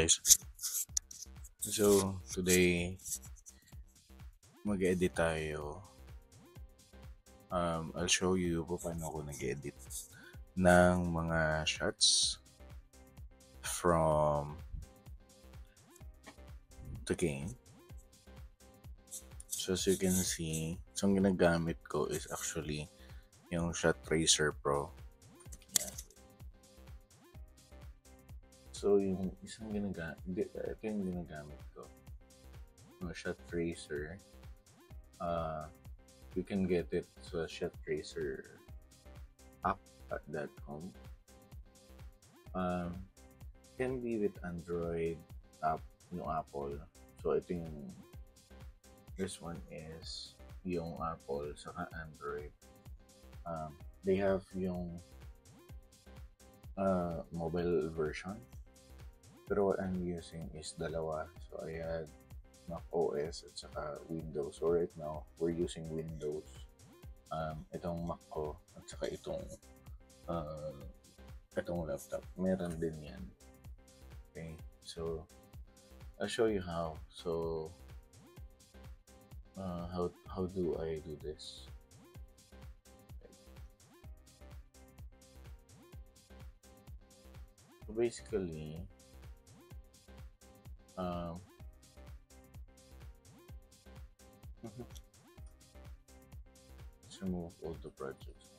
guys. So today mag-edit tayo. I'll show you kung paano ako nag-edit ng mga shots from the game. So as you can see, ang ginagamit ko is actually yung Shot Tracer Pro. Yan. So yung isang ito yung ginagamit ko. Yung Shot Tracer. You can get it sa Shot Tracer app.com. Can be with Android app, yung Apple. So ito yung this one is yung Apple saka Android. They have yung mobile version, pero what I'm using is dalawa. So I had Mac OS at saka Windows. So right now we're using Windows. Itong Mac ko at saka itong laptop, meron din yan. Okay, so I'll show you how. So how do I do this? So basically, let's remove all the projects.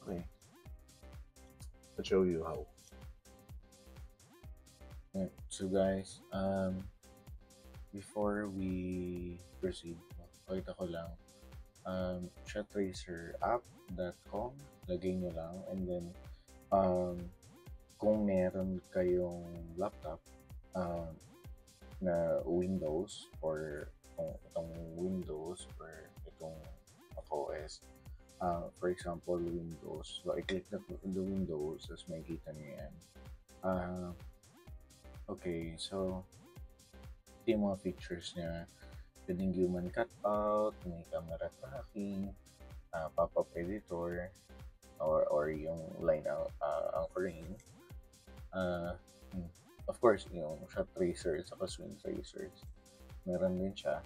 Okay, I'll show you how. Right, so guys, before we proceed, pakita ko lang, shottracerapp.com, lagay nyo lang, and then kung meron kayong laptop na Windows or itong Windows or itong macOS, for example Windows, so i-click na the Windows, as makikita nyo yan. Okay, so ito yung mga features niya. Pwedeng human cutout, may camera tracking, pop-up editor, or yung line anchoring. Of course, yung shot tracer at saka swing tracers, meron din siya.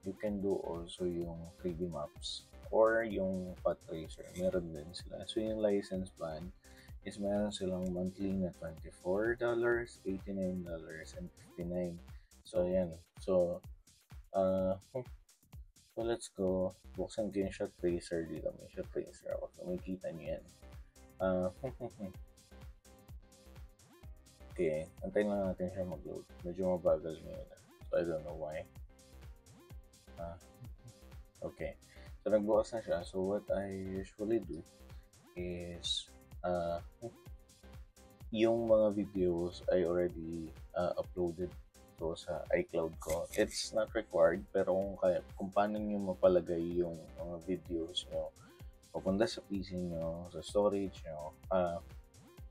You can do also yung 3D maps or yung path tracer, meron din sila. So yung license plan is meron silang monthly na $24, $89, and $59. So yan. So let's go. Buksan ko yung shot tracer dito. May shot tracer ako. So makikita niyo yan. Okay, antayin lang natin siya mag-load. Medyo mabagal ngayon. So I don't know why. Okay, so nagbukas na siya. So what I usually do is yung mga videos I already uploaded to sa iCloud ko. It's not required, pero kung paano nyo mapalagay yung mga videos nyo papunta sa PC nyo, sa storage nyo,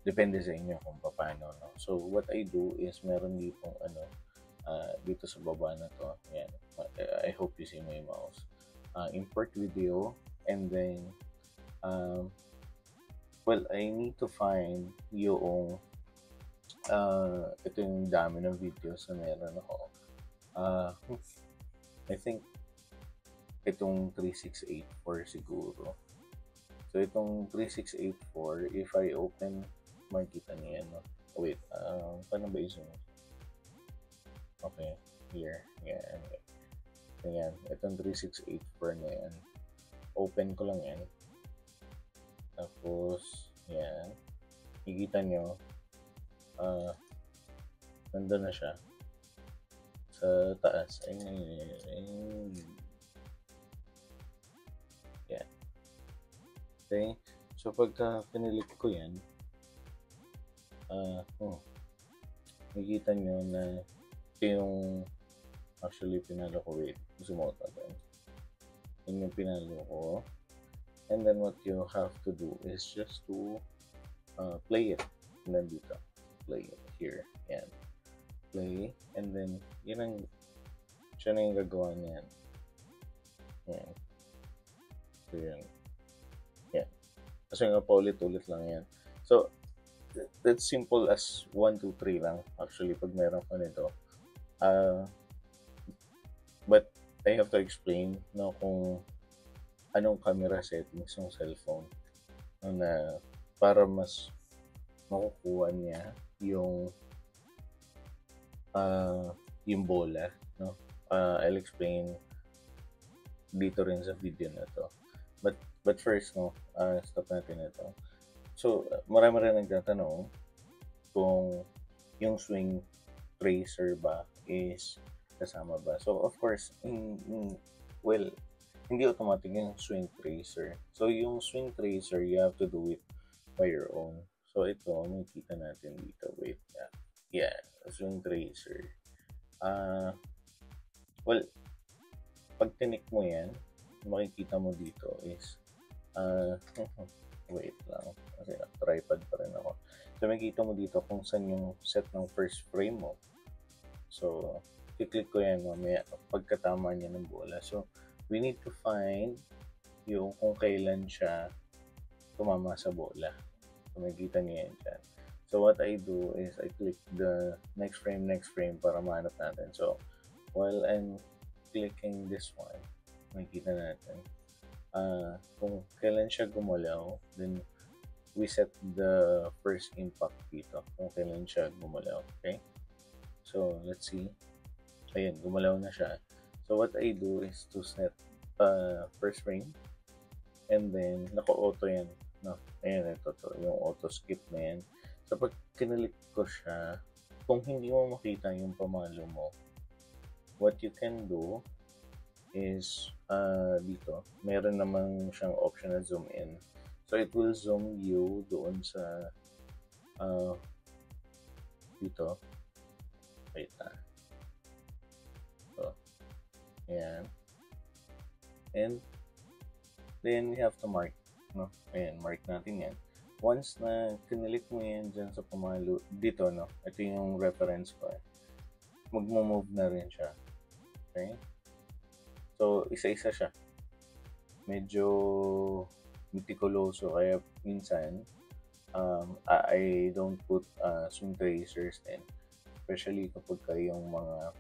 depende sa inyo kung paano, no? So what I do is meron ditong dito sa baba na to, yan. I hope you see my mouse. Import video, and then well, I need to find yung ito yung dami ng videos na meron ako. I think itong 3684 siguro. So itong 3684, if I open, makikita niya, no? Wait, paano ba isang? Okay, here, yan. Ayan, itong 3684 na yan. Open ko lang yan. Tapos, yan. Ikita nyo, nandun na siya. Sa taas. Ayan. Yan. Okay. So, pagka pinilik ko yan, makikita nyo na ito yung actually pinalo ko. Wait, sumuot natin. Yun yung pinalo ko. And then what you have to do is just to play it. And then dito, play it here. Yan. Play. And then, siya na yung gagawa niyan. Yan. So, yan. Yan. Kasi nga paulit-ulit lang yan. So, that's simple as 1, 2, 3 lang actually pag meron ka nito. Uh, but I have to explain no kung anong camera settings ng cellphone no, na para mas makukuha niya yung uh, yung bola no. I'll explain dito rin sa video na to. But first no, stop natin ito. So marami rin nagtatanong kung yung swing tracer ba is kasama ba. So of course, well, hindi automatic yung swing tracer. So yung swing tracer, you have to do it by your own. So ito, makikita natin dito. Wait, yeah, swing tracer. Well, pag tinik mo yan, makikita mo dito is, wait lang, kasi tripod pa rin ako. So makikita mo dito kung saan yung set ng first frame mo. So, i-click ko yan mamaya pagkatama niya ng bola. So, we need to find yung kung kailan siya tumama sa bola. So, makikita niyo yan dyan. So, what I do is I click the next frame para mahanap natin. So, while I'm clicking this one, makikita natin kung kailan siya gumalaw, then we set the first impact dito kung kailan siya gumalaw. Okay? So, let's see. Ayan, gumalaw na siya. So, what I do is to set first frame and then naka-auto yan. No? Ayan, ito to, yung auto skip na yan. So, pag kinalik ko siya, kung hindi mo makita yung pamalo mo, what you can do is dito, meron namang siyang option na zoom in. So, it will zoom you doon sa dito. Wait So, ayan. And then, we have to mark. No? Ayan, mark natin yan. Once na kinilik mo yan dyan sa pamalo, dito, no? Ito yung reference ko. Magmo-move na rin siya. Okay? So, isa-isa siya. Medyo meticuloso. Kaya minsan, I don't put swing tracers din. Especially kapag yung mga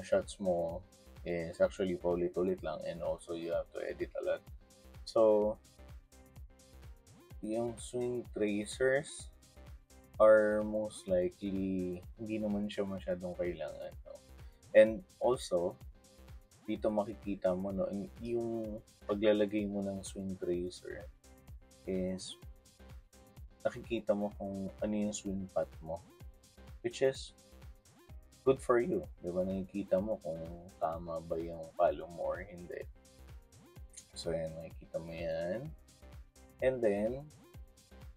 shots mo is actually paulit-ulit lang and also you have to edit a lot. So, yung swing tracers are most likely hindi naman siya masyadong kailangan. No? And also, dito makikita mo no, yung paglalagay mo ng swing tracer is nakikita mo kung ano yung swing path mo, which is good for you. Diba? Nakikita mo kung tama ba yung palo mo or hindi. So, yan. Nakikita mo yan. And then,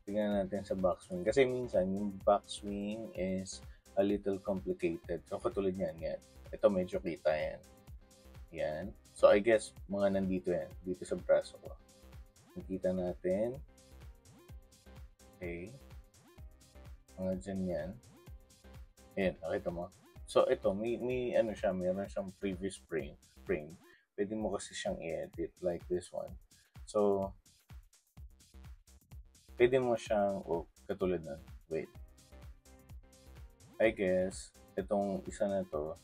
tingnan natin sa backswing. Kasi minsan, yung backswing is a little complicated. So, katulad yan. Ito medyo kita yan. Yan. So, I guess, mga nandito yan. Dito sa braso ko. Nakita natin. Okay. Mga dyan yan. Ayan, nakita mo. So, ito, may ano siya, mayroon siyang previous frame. Pwede mo kasi siyang i-edit like this one. So, pwede mo siyang, katulad na, wait. I guess, itong isa na to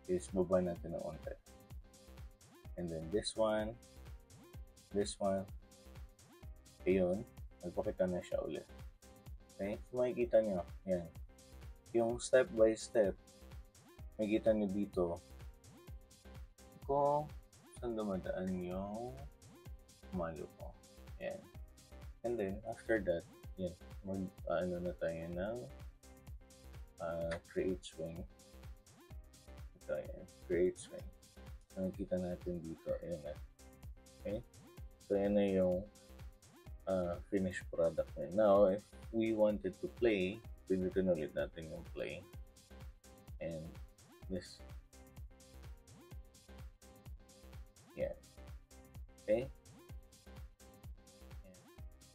is baba natin ng onte. And then this one, ayun, nagpakita na siya ulit. Okay? So, makikita nyo, yan. Yung step by step, makikita nyo dito kung saan dumadaan yung malo ko. Yan. And then, after that, yan, ano na tayo ng create swing. Ito, yan, create swing. So, nakikita natin dito, ayan na. Okay? So, yan na yung finished product na. Now, if we wanted to play, pinitin ulit natin yung play. And this. Yan. Okay?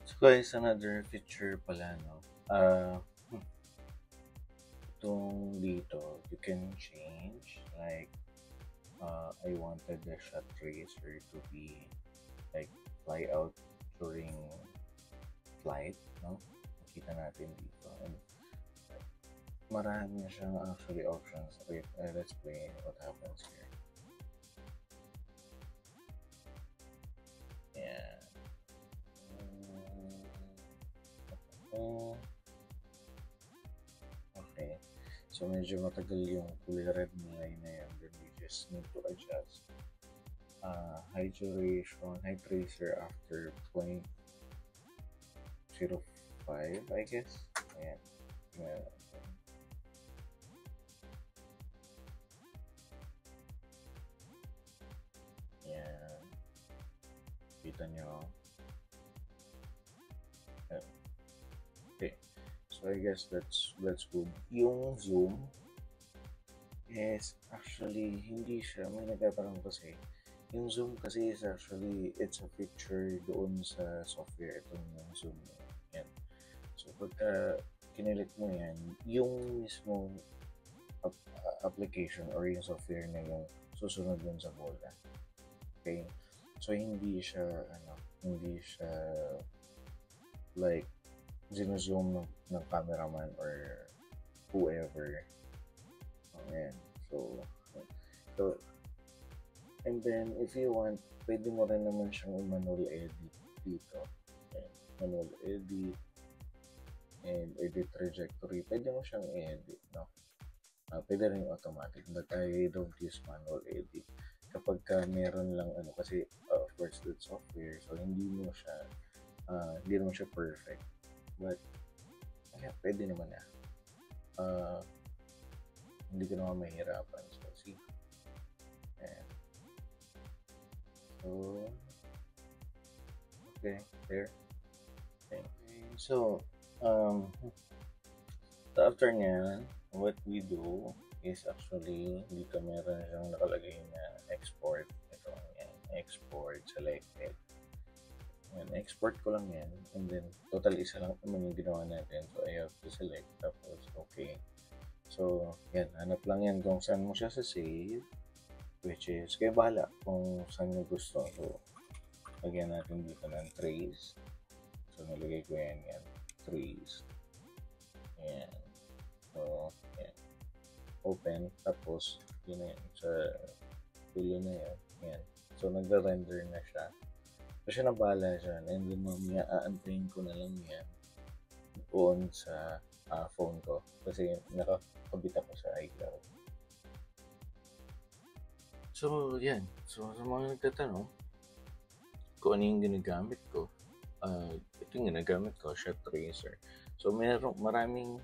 So, guys, another feature pala, no? Itong dito, you can change, like, I wanted the shot tracer to be, like, fly out during light, no? Makita natin dito. And marami na siyang actually options. Wait, let's play what happens here. Yeah. Okay. So medyo matagal yung kulay red na line na yan. Then we just need to adjust. High duration, high tracer after 0.05, I guess. Ayan. Yeah. Ayan. Kita nyo. Okay. So I guess that's good. Yung zoom is actually hindi siya, may nagtatanong kasi, yung zoom kasi is actually, it's a feature doon sa software, itong yung zoom. Yan. So pagka kinilik mo yan, yung mismo application or yung software na yung susunod dun sa bola. Okay? So hindi siya, hindi siya like zoom ng cameraman or whoever. Ayan. So, and then if you want, pwede mo rin naman siyang manual edit dito. Ayan. Manual edit and edit trajectory. Pwede mo siyang edit, no? Pwede rin automatic, but I don't use manual edit. Kapag meron lang kasi of course that's software, so hindi mo siya perfect. But yeah, pwede naman na. Hindi ko naman mahirapan. So, see? Ayan. So, okay, there. Okay. So, after nyan, what we do is actually, dito meron siyang nakalagay na export. Ito, yan. Export, selected. Yan, export ko lang yan. And then, total isa lang naman yung ginawa natin. So, I have to select. Tapos, okay. So, yan. Hanap lang yan kung saan mo siya sa save. Which is, kayo bahala kung saan nyo gusto. So, lagyan natin dito ng trace. So, nalagay ko yan. Trace. Yan. So, yan. Open. Tapos, yun na yan. Sa dulo na yan. Yan. So, nagre-render na siya. So, siya nabala siya. And then, mamaya, aantayin ko na lang yan doon sa phone ko. Kasi, nakakabit ako sa iCloud. So, yan. So, sa mga nagtatanong kung ano yung ginagamit ko, ito yung ginagamit ko, shot tracer. So, maraming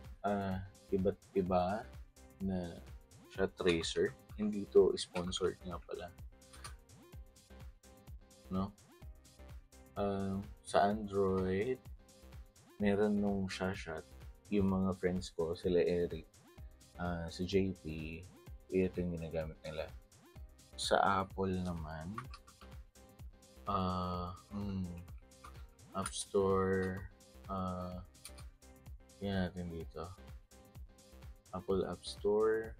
iba't iba na shot tracer. Hindi ito sponsored nga pala. No? Sa Android, meron nung shot. Yung mga friends ko, sila Eric, si JP, ito yung ginagamit nila. Sa Apple naman, App Store, yan natin dito. Apple App Store.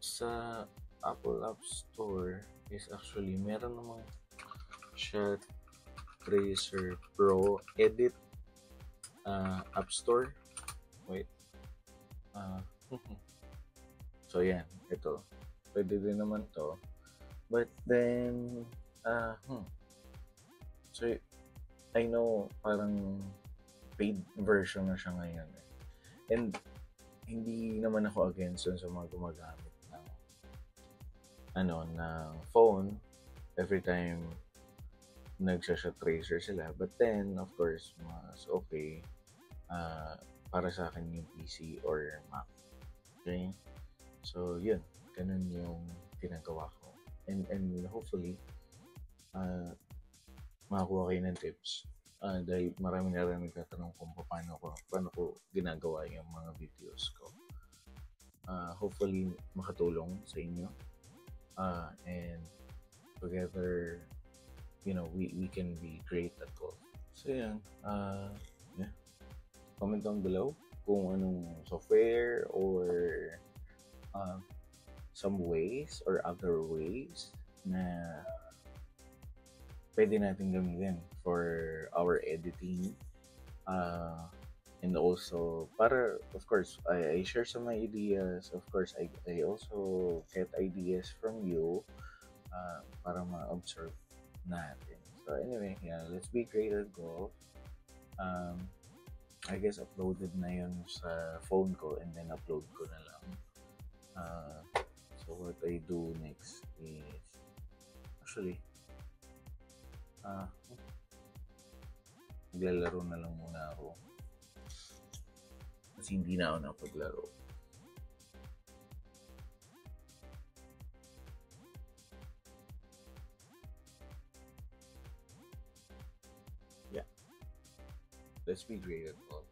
Sa Apple App Store is actually meron namang Shot Tracer Pro Edit App Store. Wait. So yan, ito. Pwede din naman to. But then, so I know parang paid version na siya ngayon. And hindi naman ako against sa mga gumagamit ng phone every time nagsha-shot tracer sila. But then, of course, mas okay para sa akin yung PC or Mac. Okay? So, yun. Ganun yung ginagawa ko. And hopefully, makakuha kayo ng tips. Dahil marami na rin nagtatanong kung paano ko ginagawa yung mga videos ko. Hopefully, makatulong sa inyo. And together, we can be great at all. So, yan. Yeah. Comment down below kung anong software or some ways or other ways na pwede natin gamitin for our editing uh, and also para of course I share some ideas. Of course I also get ideas from you para ma-observe natin. So anyway, yeah, let's be great at golf. um, I guess uploaded na yun sa phone ko and then upload ko na lang. uh, so what I do next is actually uh, maglalaro na lang muna ako kasi hindi na ako napaglaro. Yeah, let's be great at golf.